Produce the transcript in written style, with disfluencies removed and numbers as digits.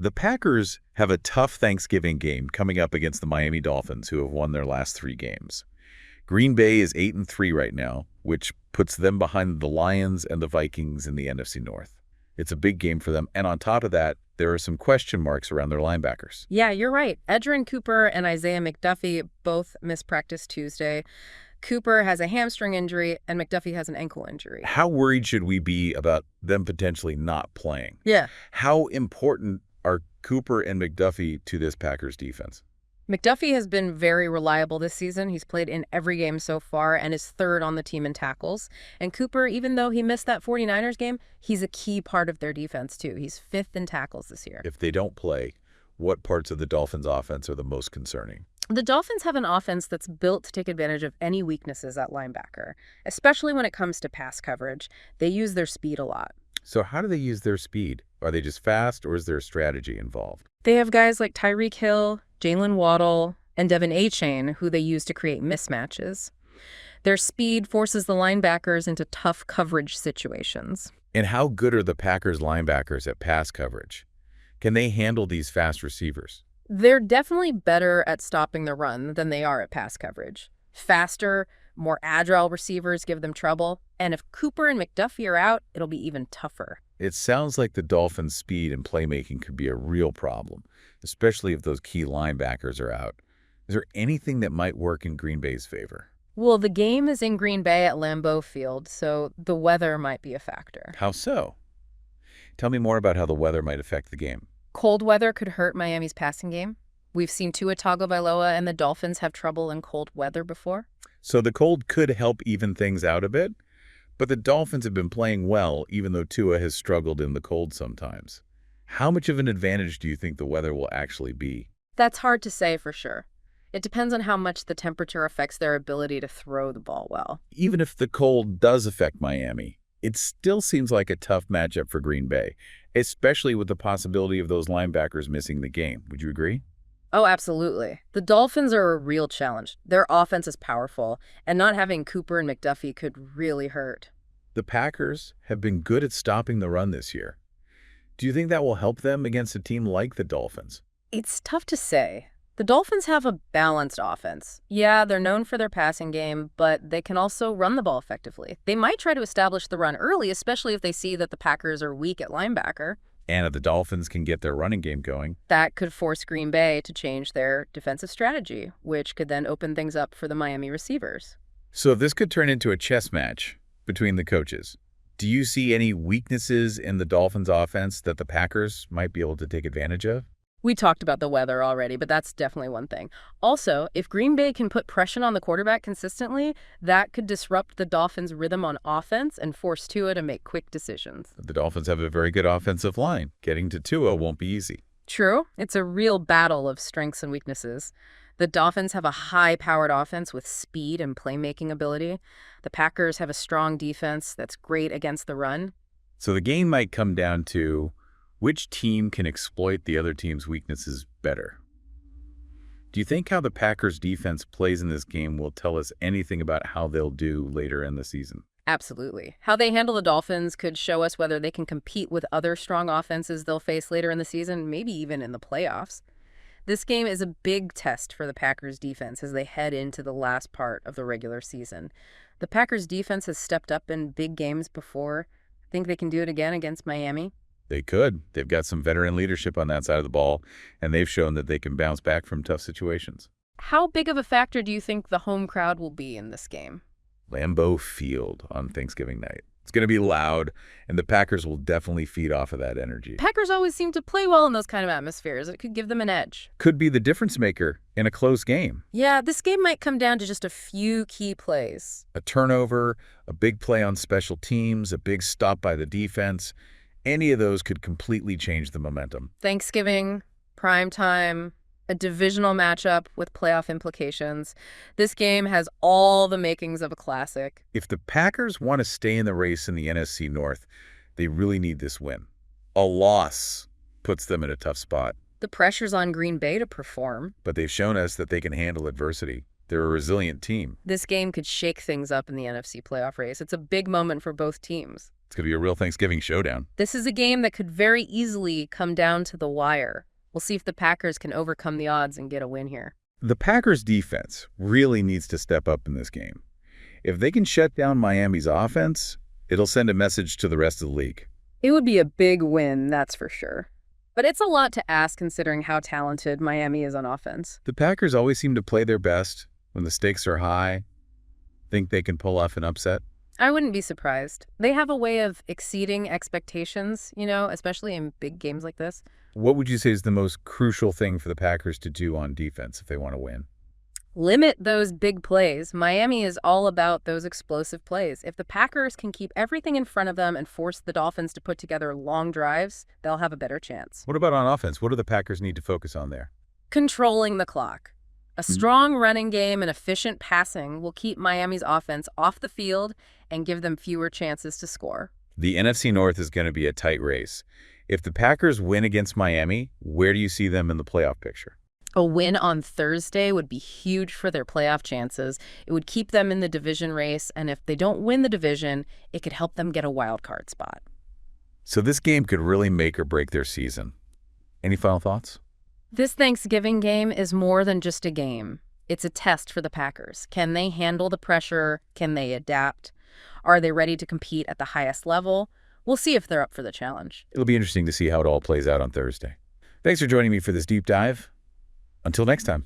The Packers have a tough Thanksgiving game coming up against the Miami Dolphins, who have won their last 3 games. Green Bay is 8-3 right now, which puts them behind the Lions and the Vikings in the NFC North. It's a big game for them, and on top of that, there are some question marks around their linebackers. Yeah, you're right. Edgerrin Cooper and Isaiah McDuffie both missed practice Tuesday. Cooper has a hamstring injury, and McDuffie has an ankle injury. How worried should we be about them potentially not playing? Yeah. How important are Cooper and McDuffie to this Packers defense? McDuffie has been very reliable this season. He's played in every game so far and is 3rd on the team in tackles. And Cooper, even though he missed that 49ers game, he's a key part of their defense too. He's 5th in tackles this year. If they don't play, what parts of the Dolphins' offense are the most concerning? The Dolphins have an offense that's built to take advantage of any weaknesses at linebacker, especially when it comes to pass coverage. They use their speed a lot. So how do they use their speed? Are they just fast, or is there a strategy involved? They have guys like Tyreek Hill, Jaylen Waddle, and Devin A-Chain, who they use to create mismatches. Their speed forces the linebackers into tough coverage situations. And how good are the Packers linebackers at pass coverage? Can they handle these fast receivers? They're definitely better at stopping the run than they are at pass coverage. Faster, more agile receivers give them trouble, and if Cooper and McDuffie are out, it'll be even tougher. It sounds like the Dolphins' speed and playmaking could be a real problem, especially if those key linebackers are out. Is there anything that might work in Green Bay's favor? Well, the game is in Green Bay at Lambeau Field, so the weather might be a factor. How so? Tell me more about how the weather might affect the game. Cold weather could hurt Miami's passing game. We've seen Tua Tagovailoa and the Dolphins have trouble in cold weather before. So the cold could help even things out a bit, but the Dolphins have been playing well, even though Tua has struggled in the cold sometimes. How much of an advantage do you think the weather will actually be? That's hard to say for sure. It depends on how much the temperature affects their ability to throw the ball well. Even if the cold does affect Miami, it still seems like a tough matchup for Green Bay, especially with the possibility of those linebackers missing the game. Would you agree? Oh, absolutely. The Dolphins are a real challenge. Their offense is powerful, and not having Cooper and McDuffie could really hurt. The Packers have been good at stopping the run this year. Do you think that will help them against a team like the Dolphins? It's tough to say. The Dolphins have a balanced offense. Yeah, they're known for their passing game, but they can also run the ball effectively. They might try to establish the run early, especially if they see that the Packers are weak at linebacker. And if the Dolphins can get their running game going, that could force Green Bay to change their defensive strategy, which could then open things up for the Miami receivers. So this could turn into a chess match between the coaches. Do you see any weaknesses in the Dolphins' offense that the Packers might be able to take advantage of? We talked about the weather already, but that's definitely one thing. Also, if Green Bay can put pressure on the quarterback consistently, that could disrupt the Dolphins' rhythm on offense and force Tua to make quick decisions. The Dolphins have a very good offensive line. Getting to Tua won't be easy. True. It's a real battle of strengths and weaknesses. The Dolphins have a high-powered offense with speed and playmaking ability. The Packers have a strong defense that's great against the run. So the game might come down to which team can exploit the other team's weaknesses better. Do you think how the Packers' defense plays in this game will tell us anything about how they'll do later in the season? Absolutely. How they handle the Dolphins could show us whether they can compete with other strong offenses they'll face later in the season, maybe even in the playoffs. This game is a big test for the Packers' defense as they head into the last part of the regular season. The Packers' defense has stepped up in big games before. Think they can do it again against Miami? They could. They've got some veteran leadership on that side of the ball, and they've shown that they can bounce back from tough situations. How big of a factor do you think the home crowd will be in this game? Lambeau Field on Thanksgiving night. It's going to be loud, and the Packers will definitely feed off of that energy. Packers always seem to play well in those kind of atmospheres. It could give them an edge. Could be the difference maker in a close game. Yeah, this game might come down to just a few key plays. A turnover, a big play on special teams, a big stop by the defense. Any of those could completely change the momentum. Thanksgiving, prime time, a divisional matchup with playoff implications. This game has all the makings of a classic. If the Packers want to stay in the race in the NFC North, they really need this win. A loss puts them in a tough spot. The pressure's on Green Bay to perform. But they've shown us that they can handle adversity. They're a resilient team. This game could shake things up in the NFC playoff race. It's a big moment for both teams. It's going to be a real Thanksgiving showdown. This is a game that could very easily come down to the wire. We'll see if the Packers can overcome the odds and get a win here. The Packers' defense really needs to step up in this game. If they can shut down Miami's offense, it'll send a message to the rest of the league. It would be a big win, that's for sure. But it's a lot to ask considering how talented Miami is on offense. The Packers always seem to play their best when the stakes are high, think they can pull off an upset. I wouldn't be surprised. They have a way of exceeding expectations, especially in big games like this. What would you say is the most crucial thing for the Packers to do on defense if they want to win? Limit those big plays. Miami is all about those explosive plays. If the Packers can keep everything in front of them and force the Dolphins to put together long drives, they'll have a better chance. What about on offense? What do the Packers need to focus on there? Controlling the clock. A strong running game and efficient passing will keep Miami's offense off the field and give them fewer chances to score. The NFC North is going to be a tight race. If the Packers win against Miami, where do you see them in the playoff picture? A win on Thursday would be huge for their playoff chances. It would keep them in the division race, and if they don't win the division, it could help them get a wild card spot. So this game could really make or break their season. Any final thoughts? This Thanksgiving game is more than just a game. It's a test for the Packers. Can they handle the pressure? Can they adapt? Are they ready to compete at the highest level? We'll see if they're up for the challenge. It'll be interesting to see how it all plays out on Thursday. Thanks for joining me for this deep dive. Until next time.